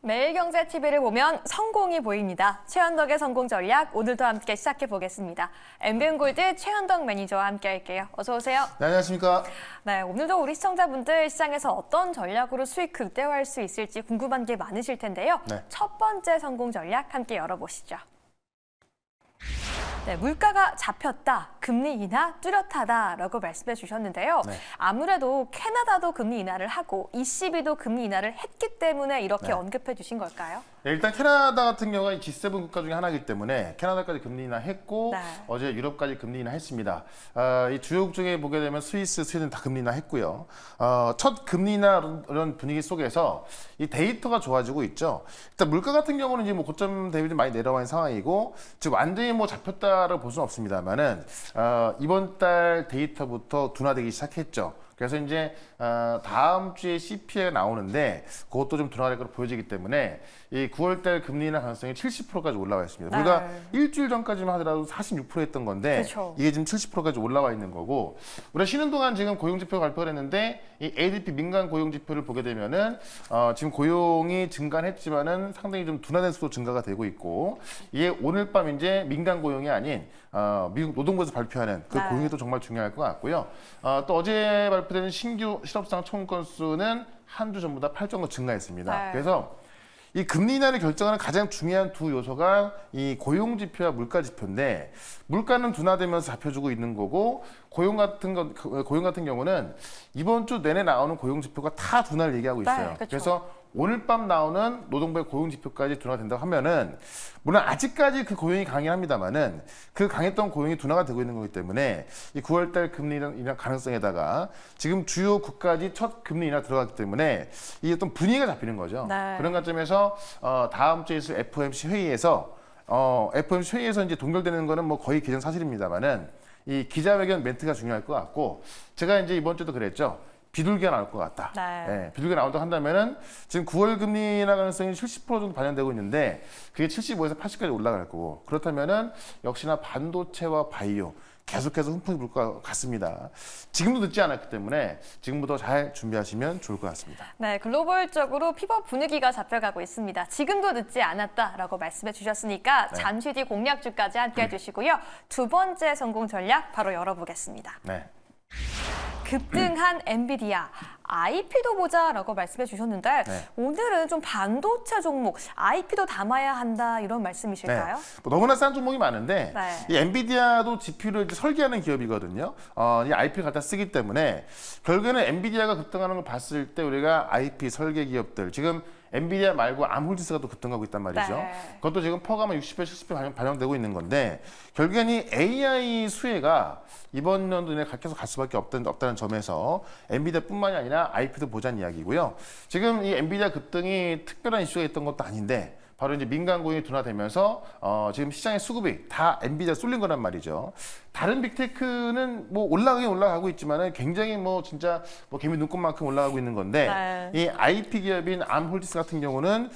매일경제TV를 보면 성공이 보입니다. 최현덕의 성공 전략 오늘도 함께 시작해 보겠습니다. MBN골드 최현덕 매니저와 함께 할게요. 어서 오세요. 네, 안녕하십니까. 네, 오늘도 우리 시청자분들 시장에서 어떤 전략으로 수익 극대화할 수 있을지 궁금한 게 많으실 텐데요. 네. 첫 번째 성공 전략 함께 열어보시죠. 네, 물가가 잡혔다, 금리 인하 뚜렷하다라고 말씀해 주셨는데요. 네. 아무래도 캐나다도 금리 인하를 하고 ECB도 금리 인하를 했기 때문에 이렇게 네. 언급해 주신 걸까요? 네, 일단 캐나다 같은 경우가 G7 국가 중에 하나이기 때문에 캐나다까지 금리 인하했고 네. 어제 유럽까지 금리 인하했습니다. 이 주요국 중에 보게 되면 스위스, 스웨덴 다 금리 인하했고요. 첫 금리 인하 이런 분위기 속에서 이 데이터가 좋아지고 있죠. 일단 물가 같은 경우는 이제 뭐 고점 대비 좀 많이 내려와 있는 상황이고 지금 완전히 뭐 잡혔다라고 볼 수는 없습니다만은 이번 달 데이터부터 둔화되기 시작했죠. 그래서 이제 다음 주에 CPI가 나오는데 그것도 좀 둔화될 것으로 보여지기 때문에 이 9월달 금리 인하 가능성이 70%까지 올라와 있습니다. 네. 우리가 일주일 전까지만 하더라도 46% 했던 건데 그쵸. 이게 지금 70%까지 올라와 있는 거고 우리가 쉬는 동안 지금 고용지표가 발표가 됐는데 이 ADP 민간 고용지표를 보게 되면은 지금 고용이 증가했지만은 상당히 좀 둔화된 수도 증가가 되고 있고 이게 오늘 밤 이제 민간 고용이 아닌 미국 노동부에서 발표하는 그 네. 고용이 또 정말 중요할 것 같고요. 또 어제 발표되는 신규 실업상 총 건수는 한 주 전보다 8 정도 증가했습니다. 네. 그래서 이 금리 인하를 결정하는 가장 중요한 두 요소가 이 고용 지표와 물가 지표인데 물가는 둔화되면서 잡혀주고 있는 거고 고용 같은 경우는 이번 주 내내 나오는 고용 지표가 다 둔화를 얘기하고 있어요. 네, 그쵸. 그래서 오늘 밤 나오는 노동부의 고용 지표까지 둔화된다고 하면은 물론 아직까지 그 고용이 강해합니다만은 그 강했던 고용이 둔화가 되고 있는 거기 때문에 이 9월달 금리 인하 가능성에다가 지금 주요 국가지 첫 금리 인하 들어갔기 때문에 이 어떤 분위기가 잡히는 거죠. 네. 그런 관점에서 다음 주에 있을 FOMC 회의에서 FOMC 회의에서 이제 동결되는 거는 뭐 거의 기정사실입니다만은 이 기자회견 멘트가 중요할 것 같고 제가 이제 이번 주도 그랬죠. 비둘기가 나올 것 같다. 네. 예, 비둘기가 나온다고 한다면은 지금 9월 금리 인하 가능성이 70% 정도 반영되고 있는데 그게 75에서 80까지 올라갈 거고 그렇다면은 역시나 반도체와 바이오 계속해서 훈풍이 불 것 같습니다. 지금도 늦지 않았기 때문에 지금부터 잘 준비하시면 좋을 것 같습니다. 네, 글로벌적으로 피벗 분위기가 잡혀가고 있습니다. 지금도 늦지 않았다라고 말씀해 주셨으니까 네. 잠시 뒤 공략주까지 함께 해주시고요. 두 번째 성공 전략 바로 열어보겠습니다. 네. 급등한 엔비디아, IP도 보자라고 말씀해 주셨는데 네. 오늘은 좀 반도체 종목, IP도 담아야 한다 이런 말씀이실까요? 뭐 너무나 싼 종목이 많은데 네. 이 엔비디아도 GPU를 이제 설계하는 기업이거든요. 이 IP를 갖다 쓰기 때문에 결국에는 엔비디아가 급등하는 걸 봤을 때 우리가 IP 설계 기업들 지금 엔비디아 말고 암홀디스가 또 급등하고 있단 말이죠. 네. 그것도 지금 퍼가면 60배, 70배 반영되고 있는 건데 결국엔 이 AI 수혜가 이번 연도 내에 계속 갈 수밖에 없다는 점에서 엔비디아뿐만이 아니라 IP도 보자는 이야기고요. 지금 이 엔비디아 급등이 특별한 이슈가 있던 것도 아닌데 바로 이제 민간 고용이 둔화되면서 지금 시장의 수급이 다 엔비디아 쏠린 거란 말이죠. 다른 빅테크는 뭐 올라가긴 올라가고 있지만은 굉장히 뭐 진짜 뭐 개미 눈곱만큼 올라가고 있는 건데 네. 이 IP 기업인 암홀디스 같은 경우는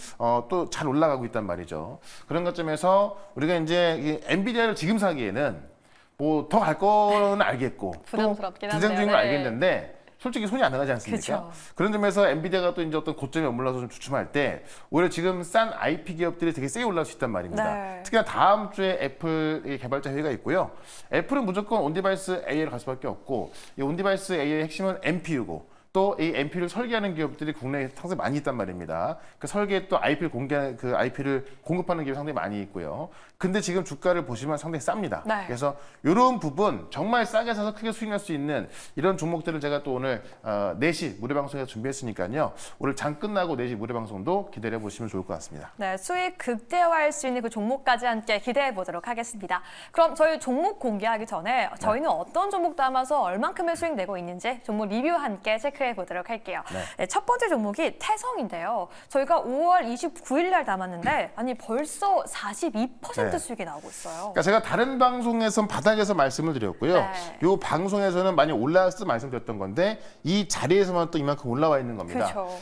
또 잘 올라가고 있단 말이죠. 그런 관점에서 우리가 이제 이 엔비디아를 지금 사기에는 뭐 더 갈 거는 알겠고 부담스럽긴 또 부정적인 건 한데요. 네. 알겠는데 솔직히 손이 안 나가지 않습니까? 그쵸. 그런 점에서 엔비디아가 또 이제 어떤 고점에 머물러서 좀 주춤할 때 오히려 지금 싼 IP 기업들이 되게 세게 올라올 수 있단 말입니다. 네. 특히나 다음 주에 애플 개발자 회의가 있고요. 애플은 무조건 온디바이스 AI로 갈 수밖에 없고 이 온디바이스 AI의 핵심은 NPU고 또 이 NPU를 설계하는 기업들이 국내에 상당히 많이 있단 말입니다. 그 설계에 또 IP를 그 IP를 공급하는 기업이 상당히 많이 있고요. 근데 지금 주가를 보시면 상당히 쌉니다. 네. 그래서 이런 부분 정말 싸게 사서 크게 수익 낼 수 있는 이런 종목들을 제가 또 오늘 4시 무료 방송에서 준비했으니까요. 오늘 장 끝나고 4시 무료 방송도 기다려 보시면 좋을 것 같습니다. 네, 수익 극대화할 수 있는 그 종목까지 함께 기대해 보도록 하겠습니다. 그럼 저희 종목 공개하기 전에 저희는 어떤 종목 담아서 얼만큼의 수익 내고 있는지 종목 리뷰 함께 체크해 보도록 할게요. 네. 네, 첫 번째 종목이 태성인데요. 저희가 5월 29일 날 담았는데 아니 벌써 42% 네. 수익이 나오고 있어요. 그러니까 제가 다른 방송에서 바닥에서 말씀을 드렸고요. 네. 이 방송에서는 많이 올라왔을 때 말씀드렸던 건데 이 자리에서만 또 이만큼 올라와 있는 겁니다. 그렇죠.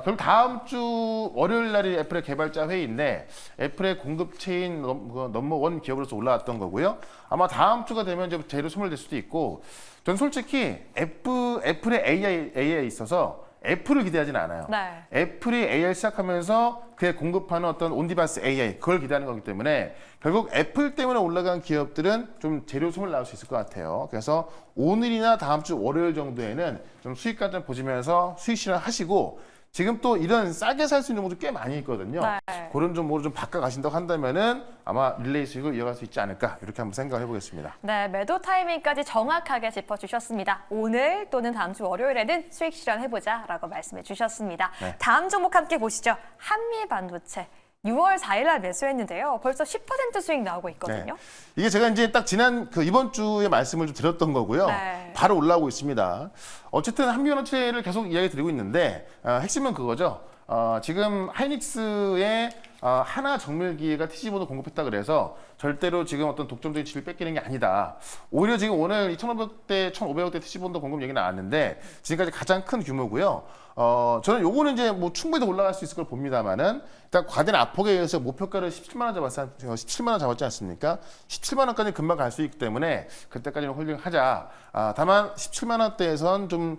그럼 다음 주 월요일 날이 애플의 개발자 회의인데 애플의 공급 체인 넘버원 기업으로서 올라왔던 거고요. 아마 다음 주가 되면 이제 재료 소멸될 수도 있고 전 솔직히 애플의 AI에 있어서 애플을 기대하지는 않아요. 네. 애플이 AI 시작하면서 그에 공급하는 어떤 온디바스 AI 그걸 기대하는 거기 때문에 결국 애플 때문에 올라간 기업들은 좀 재료 숨을 나올 수 있을 것 같아요. 그래서 오늘이나 다음 주 월요일 정도에는 좀 수익 관점 보시면서 수익 실현하시고 지금 또 이런 싸게 살 수 있는 곳도 꽤 많이 있거든요. 네. 그런 정보를 좀 바꿔 가신다고 한다면은 아마 릴레이 수익을 이어갈 수 있지 않을까 이렇게 한번 생각을 해보겠습니다. 네, 매도 타이밍까지 정확하게 짚어주셨습니다. 오늘 또는 다음 주 월요일에는 수익 실현해보자라고 말씀해 주셨습니다. 네. 다음 종목 함께 보시죠. 한미반도체. 6월 4일 날 매수했는데요. 벌써 10% 수익 나오고 있거든요. 네. 이게 제가 이제 딱 지난 이번 주에 말씀을 좀 드렸던 거고요. 네. 바로 올라오고 있습니다. 어쨌든 한미반도체를 계속 이야기 드리고 있는데 핵심은 그거죠. 지금 하이닉스의 하나 정밀기계가 TC보드 공급했다 그래서 절대로 지금 어떤 독점적인 질을 뺏기는 게 아니다. 오히려 지금 오늘 2,500대, 1,500대 TC보드 공급 얘기 나왔는데 지금까지 가장 큰 규모고요. 저는 요거는 이제 뭐 충분히 더 올라갈 수 있을 걸 봅니다만은 일단 과된 압폭에 의해서 목표가를 17만 원 잡았지 17만 원 잡았지 않습니까? 17만 원까지 금방 갈 수 있기 때문에 그때까지는 홀딩하자. 다만 17만 원대에선 좀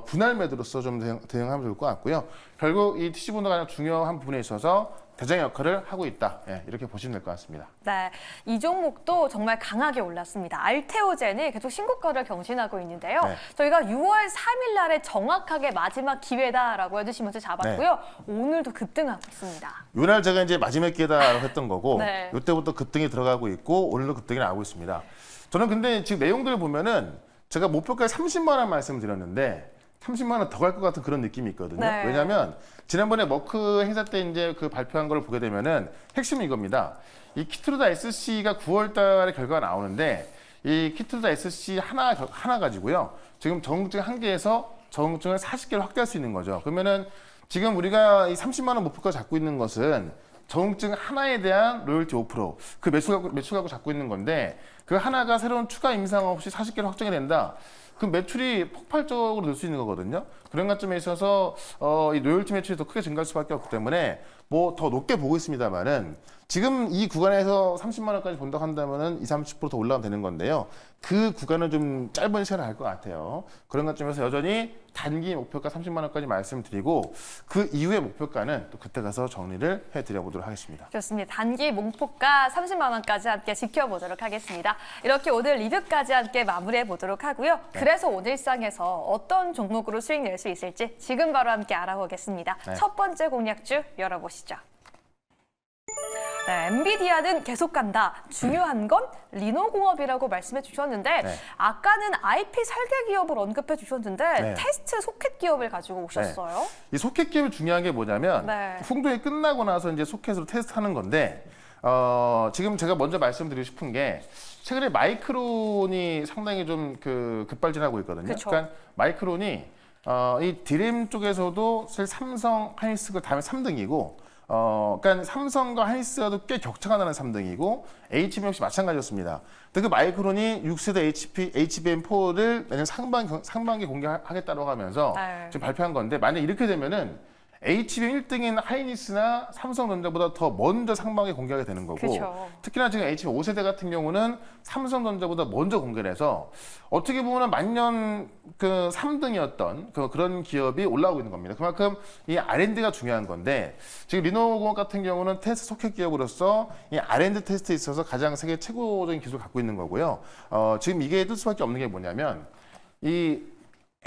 분할 매도로서 좀 대응하면 좋을 것 같고요. 결국 이 TC보드가 가장 중요한 부분에 있어서 대장 역할을 하고 있다. 예, 이렇게 보시면 될 것 같습니다. 네, 이 종목도 정말 강하게 올랐습니다. 알테오젠이 계속 신고가를 경신하고 있는데요. 네. 저희가 6월 3일 날에 정확하게 마지막 기회다라고 해주시면서 잡았고요. 오늘도 급등하고 있습니다. 요날 제가 이제 마지막 기회다라고 했던 거고 네. 요때부터 급등이 들어가고 있고 오늘도 급등이 나오고 있습니다. 저는 근데 지금 내용들을 보면은 제가 목표가에 30만 원 말씀을 드렸는데 30만 원 더 갈 것 같은 그런 느낌이 있거든요. 네. 왜냐하면 지난번에 머크 행사 때 이제 그 발표한 걸 보게 되면은 핵심은 이겁니다. 이 키트루다 SC가 9월 달에 결과가 나오는데 이 키트루다 SC 하나 가지고요. 지금 적응증 1개에서 적응증을 40개를 확대할 수 있는 거죠. 그러면은 지금 우리가 이 30만 원 목표가 잡고 있는 것은 적응증 하나에 대한 로열티 5%, 그 매출 갖고 잡고 있는 건데 그 하나가 새로운 추가 임상 없이 40개로 확정이 된다. 그 매출이 폭발적으로 늘 수 있는 거거든요. 그런 관점에 있어서 이 로열티 매출이 더 크게 증가할 수밖에 없기 때문에 뭐 더 높게 보고 있습니다만은 지금 이 구간에서 30만 원까지 본다고 한다면은 20-30% 더 올라가면 되는 건데요. 그 구간은 좀 짧은 시간을 할 것 같아요. 그런 관점에서 여전히 단기 목표가 30만 원까지 말씀드리고 그 이후의 목표가는 또 그때 가서 정리를 해드려 보도록 하겠습니다. 좋습니다. 단기 목표가 30만 원까지 함께 지켜보도록 하겠습니다. 이렇게 오늘 리뷰까지 함께 마무리해 보도록 하고요. 그래서 오늘 시장에서 어떤 종목으로 수익 낼 수 있을지 지금 바로 함께 알아보겠습니다. 네. 첫 번째 공략주 열어보시죠. 네, 엔비디아는 계속 간다. 중요한 건 리노공업이라고 말씀해 주셨는데 네. 아까는 IP 설계 기업을 언급해 주셨는데 네. 테스트 소켓 기업을 가지고 오셨어요. 이 소켓 기업이 중요한 게 뭐냐면 네. 풍종이 끝나고 나서 이제 소켓으로 테스트하는 건데 지금 제가 먼저 말씀드리고 싶은 게 최근에 마이크론이 상당히 좀 급발진하고 있거든요. 그쵸. 그러니까 마이크론이 이 디램 쪽에서도 사실 삼성, 하이닉스가 다음에 3등이고 그러니까 삼성과 하이닉스와도 꽤 격차가 나는 3등이고 HBM 역시 마찬가지였습니다. 근데 그 마이크론이 6세대 HBM4를 내년 상반기 공개하겠다고 하면서 네. 지금 발표한 건데 만약 이렇게 되면은 HBM 1등인 하이닉스나 삼성전자보다 더 먼저 상반기에 공개하게 되는 거고 그쵸. 특히나 지금 HBM 5세대 같은 경우는 삼성전자보다 먼저 공개를 해서 어떻게 보면 만년 3등이었던 그런 기업이 올라오고 있는 겁니다. 그만큼 이 R&D가 중요한 건데 지금 리노공업 같은 경우는 테스트 소켓 기업으로서 이 R&D 테스트에 있어서 가장 세계 최고적인 기술을 갖고 있는 거고요. 지금 이게 뜰 수밖에 없는 게 뭐냐면 이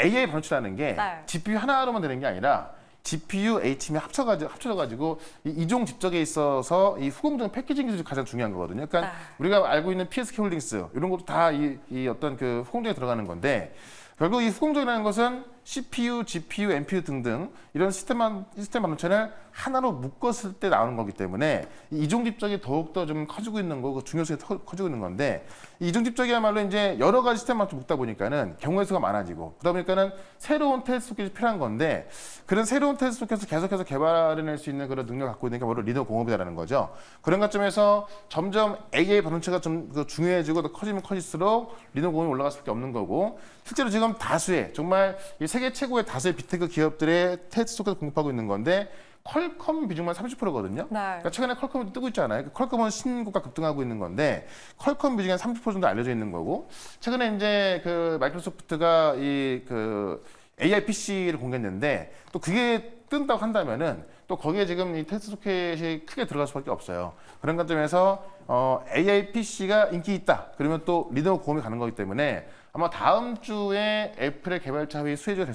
AI 반도체라는 게 네. GPU 하나로만 되는 게 아니라 GPU, HBM 합쳐져가지고 이 이종 집적에 있어서 이 후공정 패키징 기술이 가장 중요한 거거든요. 그러니까 네. 우리가 알고 있는 PSK 홀딩스 이런 것도 다 이 어떤 후공정에 들어가는 건데 결국 이 후공정이라는 것은 CPU, GPU, NPU 등등 이런 시스템 반도체를 하나로 묶었을 때 나오는 거기 때문에 이 이종 집적이 더욱더 좀 커지고 있는 거고 중요성이 커지고 있는 건데 이 이종 집적이야말로 이제 여러 가지 시스템 반도체 묶다 보니까는 경우의 수가 많아지고 그러다 보니까는 새로운 테스트 소켓이 필요한 건데 그런 새로운 테스트 소켓을 계속해서 개발해낼 수 있는 그런 능력을 갖고 있는 게 바로 리노공업이라는 거죠. 그런 관점에서 점점 AI 반도체가 좀 중요해지고 더 커지면 커질수록 리노공업이 올라갈 수밖에 없는 거고 실제로 지금 다수의 정말 이 세계 최고의 다수의 빅테크 기업들의 테스트 소켓을 공급하고 있는 건데 퀄컴 비중만 30%거든요. 네. 그러니까 최근에 퀄컴이 뜨고 있잖아요. 퀄컴은 신고가 급등하고 있는 건데 퀄컴 비중이 한 30% 정도 알려져 있는 거고 최근에 이제 마이크로소프트가 AI PC를 공개했는데 또 그게 뜬다고 한다면은 또 거기에 지금 이 테스트 소켓이 크게 들어갈 수밖에 없어요. 그런 관점에서 AI PC가 인기 있다. 그러면 또 리노버 공업이 가는 거기 때문에 아마 다음 주에 애플의 개발자 회의 수혜주가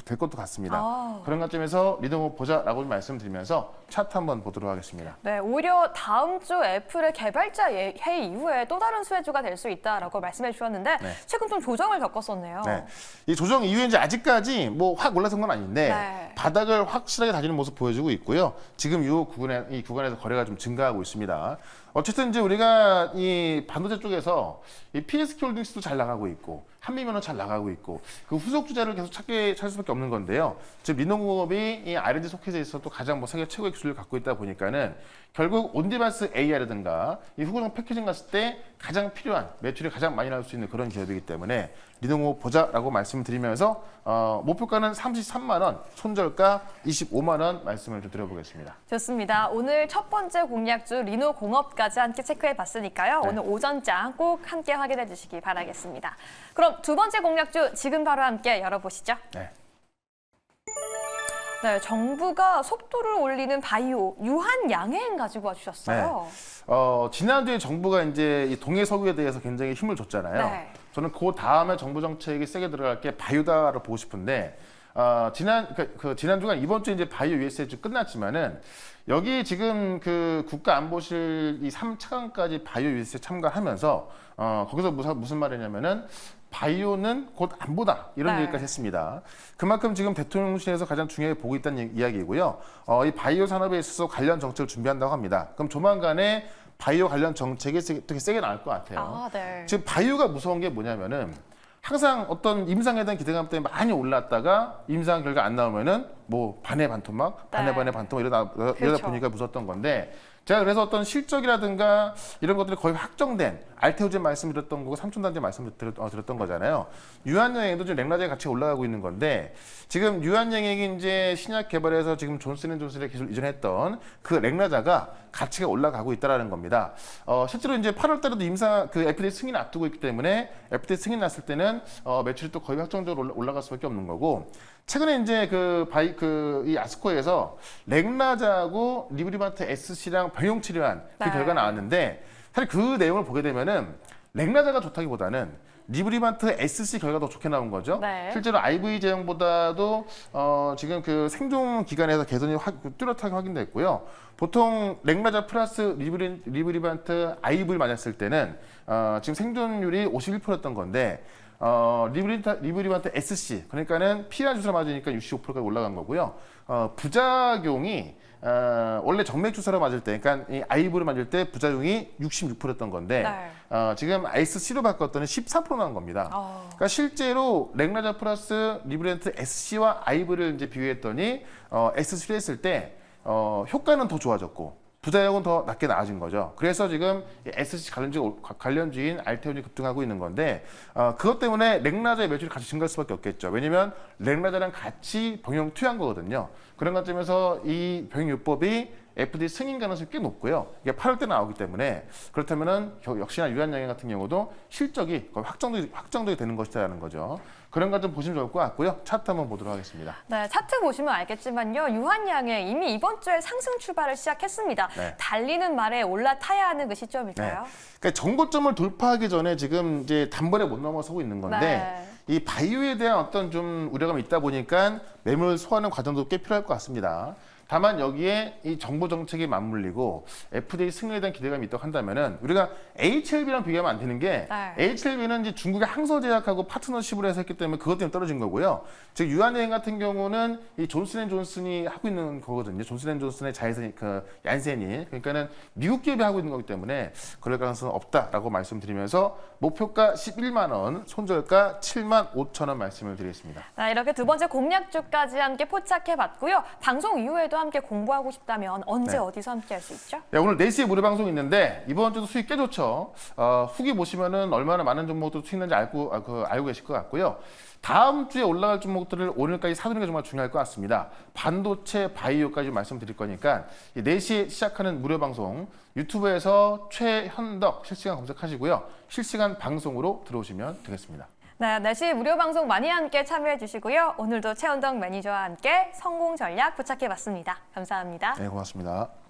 될 것도 같습니다. 그런 관점에서 리노버 보자라고 말씀드리면서 차트 한번 보도록 하겠습니다. 네, 오히려 다음 주 애플의 개발자 회의 이후에 또 다른 수혜주가 될 수 있다라고 말씀해 주셨는데 네. 최근 좀 조정을 겪었었네요. 네. 이 조정 이후에 이제 아직까지 뭐 확 올라선 건 아닌데 네. 바닥을 확실하게 다지는 모습 보여주고 있고요. 지금 이 구간에서 거래가 좀 증가하고 있습니다. 어쨌든 이제 우리가 이 반도체 쪽에서 이 PSK 홀딩스도 잘 나가고 있고 한미면은 잘 나가고 있고 그 후속 주자를 계속 찾을 수밖에 없는 건데요. 지금 리노공업이 이 R&D 소켓에 있어서 또 가장 뭐 세계 최고의 기술을 갖고 있다 보니까는 결국 온디밴스 AI라든가 이 후공 패키징 갔을 때 가장 필요한 매출이 가장 많이 나올 수 있는 그런 기업이기 때문에 리노공업 보자라고 말씀드리면서 목표가는 33만 원, 손절가 25만 원 말씀을 좀 드려보겠습니다. 좋습니다. 오늘 첫 번째 공략주 리노공업까지 함께 체크해 봤으니까요. 네. 오늘 오전장 꼭 함께 확인해 주시기 바라겠습니다. 그럼 두 번째 공략주 지금 바로 함께 열어보시죠. 네. 네, 정부가 속도를 올리는 바이오 유한양행 가지고 와주셨어요. 지난주에 정부가 이제 이 동해 석유에 대해서 굉장히 힘을 줬잖아요. 네. 저는 그 다음에 정부 정책이 세게 들어갈 게 바이오다를 보고 싶은데 지난주가 이번 주 이제 바이오 USA주 끝났지만은 여기 지금 그 국가안보실 이 3차관까지 바이오 USA 참가하면서 거기서 무슨 말이냐면은 바이오는 곧 안보다 이런 네. 얘기까지 했습니다. 그만큼 지금 대통령실에서 가장 중요하게 보고 있다는 이야기이고요. 이 바이오 산업에 있어서 관련 정책을 준비한다고 합니다. 그럼 조만간에 바이오 관련 정책이 되게 세게 나올 것 같아요. 아, 네. 지금 바이오가 무서운 게 뭐냐면은 항상 어떤 임상에 대한 기대감 때문에 많이 올랐다가 임상 결과 안 나오면은 뭐 반의 반토막, 반의 네. 반의 반토막 이러다 그렇죠. 보니까 무섭던 건데 제가 그래서 어떤 실적이라든가 이런 것들이 거의 확정된 알테오제 말씀드렸던 거고 삼촌단지 말씀드렸던 거잖아요. 유한양행도 지금 렉라제 같이 올라가고 있는 건데 지금 유한양행이 이제 신약 개발에서 지금 존슨앤존슨에 기술 이전했던 그 렉라자가 가치가 올라가고 있다라는 겁니다. 실제로 이제 8월 달에도 임상 그 FDA 승인 앞두고 있기 때문에 FDA 승인 났을 때는 매출이 또 거의 확정적으로 올라갈 수밖에 없는 거고 최근에 이제 이 아스코에서 렉라자하고 리브리반트 SC랑 병용 치료한 그 네. 결과 나왔는데 사실 그 내용을 보게 되면은 렉라자가 좋다기보다는 리브리반트 SC 결과가 더 좋게 나온 거죠. 네. 실제로 IV 제형보다도 지금 그 생존 기간에서 개선이 뚜렷하게 확인됐고요. 보통 렉라자 플러스 리브리반트 IV 맞았을 때는 지금 생존율이 51%였던 건데 리브리반트 SC 그러니까는 피라 주사 맞으니까 65%까지 올라간 거고요. 부작용이 원래 정맥 주사로 맞을 때, 그러니까 이 IV로 맞을 때 부작용이 66%였던 건데 네. 지금 SC로 바꿨더니 14% 나온 겁니다. 그러니까 실제로 렉라자 플러스 리브리반트 SC와 IV를 이제 비교했더니 SC를 했을 때 효과는 더 좋아졌고. 부작용은 더 낮게 나아진 거죠. 그래서 지금 SC 관련주인 알테온이 급등하고 있는 건데 그것 때문에 렉라자의 매출이 같이 증가할 수밖에 없겠죠. 왜냐하면 렉라자랑 같이 병용 투여한 거거든요. 그런 관점에서 이 병용요법이 FDA 승인 가능성이 꽤 높고요. 이게 8월 때 나오기 때문에 그렇다면은 역시나 유한양행 같은 경우도 실적이 거의 확정적이 되는 것이라는 거죠. 그런 것 좀 보시면 좋을 것 같고요. 차트 한번 보도록 하겠습니다. 네, 차트 보시면 알겠지만요. 유한양행 이미 이번 주에 상승 출발을 시작했습니다. 네. 달리는 말에 올라타야 하는 그 시점일까요? 그러니까 정고점을 돌파하기 전에 지금 이제 단번에 못 넘어서고 있는 건데 네. 이 바이오에 대한 어떤 좀 우려감이 있다 보니까 매물 소화하는 과정도 꽤 필요할 것 같습니다. 다만 여기에 이 정부 정책이 맞물리고 FDA 승인에 대한 기대감이 있다고 한다면은 우리가 HLB랑 비교하면 안 되는 게 네. HLB는 이제 중국의 항서제약하고 파트너십으로 해서 했기 때문에 그것 때문에 떨어진 거고요. 즉 유한여행 같은 경우는 이 존슨앤존슨이 하고 있는 거거든요. 존슨앤존슨의 자회사 얀센이 그러니까는 미국 기업이 하고 있는 거기 때문에 그럴 가능성은 없다라고 말씀드리면서 목표가 11만 원, 손절가 7만 5천 원 말씀을 드리겠습니다. 자, 이렇게 두 번째 공략주까지 함께 포착해봤고요. 방송 이후에도 함께 공부하고 싶다면 언제 네. 어디서 함께 할 수 있죠? 네, 오늘 4시에 무료 방송 있는데 이번 주도 수익 꽤 좋죠. 후기 보시면은 얼마나 많은 종목들 수익 난지 알고 계실 것 같고요. 다음 주에 올라갈 종목들을 오늘까지 사두는 게 정말 중요할 것 같습니다. 반도체, 바이오까지 말씀드릴 거니까 4시에 시작하는 무료 방송 유튜브에서 최현덕 실시간 검색하시고요. 실시간 방송으로 들어오시면 되겠습니다. 네, 내시 무료 방송 많이 함께 참여해 주시고요. 오늘도 최원덕 매니저와 함께 성공 전략 부착해 봤습니다. 감사합니다. 네, 고맙습니다.